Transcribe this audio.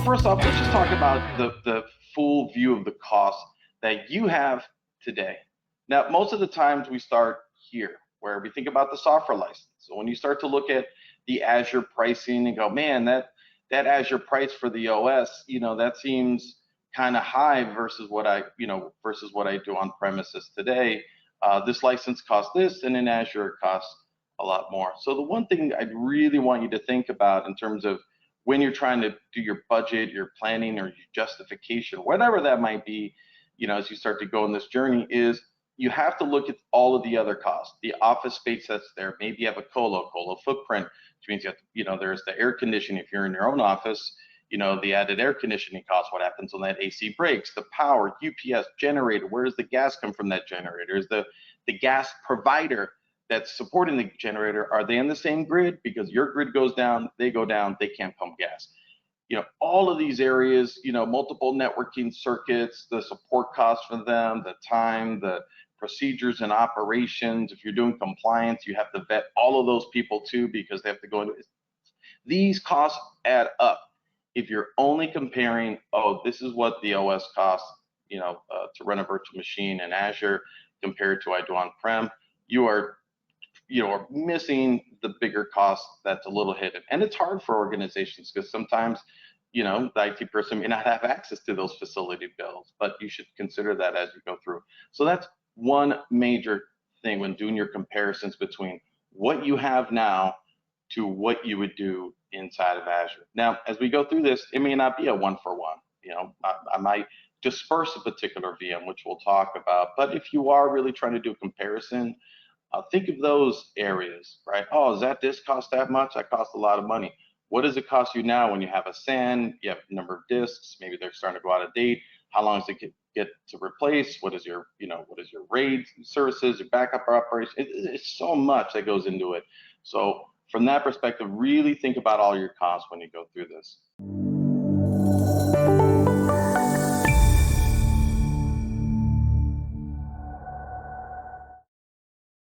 first off, let's just talk about the full view of the cost that you have today. Now, most of the times we start here, where we think about the software license. So when you start to look at the Azure pricing and go, man, that Azure price for the OS, that seems kind of high versus what I do on premises today. This license costs this, and in Azure it costs a lot more. So the one thing I'd really want you to think about in terms of when you're trying to do your budget, your planning, or your justification, whatever that might be, as you start to go on this journey, is you have to look at all of the other costs, the office space that's there. Maybe you have a colo footprint, which means there's the air conditioning if you're in your own office, the added air conditioning costs, what happens when that AC breaks, the power, UPS, generator, where does the gas come from that generator? Is the gas provider that's supporting the generator, are they in the same grid? Because your grid goes down, they go down, they can't pump gas. All of these areas, multiple networking circuits, the support costs for them, the time, the procedures and operations. If you're doing compliance, you have to vet all of those people too, because they have to go into it. These costs add up. If you're only comparing, oh, this is what the OS costs, to run a virtual machine in Azure compared to I do on-prem, you are missing the bigger cost that's a little hidden. And it's hard for organizations because sometimes, the IT person may not have access to those facility bills, but you should consider that as you go through. So that's one major thing when doing your comparisons between what you have now to what you would do inside of Azure. Now, as we go through this, it may not be a one-for-one. I might disperse a particular VM, which we'll talk about. But if you are really trying to do a comparison, think of those areas, right? Oh, does that disk cost that much? That costs a lot of money. What does it cost you now when you have a SAN, you have a number of disks, maybe they're starting to go out of date? How long does it get to replace? What is your RAID services, your backup operation? It's so much that goes into it. So from that perspective, really think about all your costs when you go through this.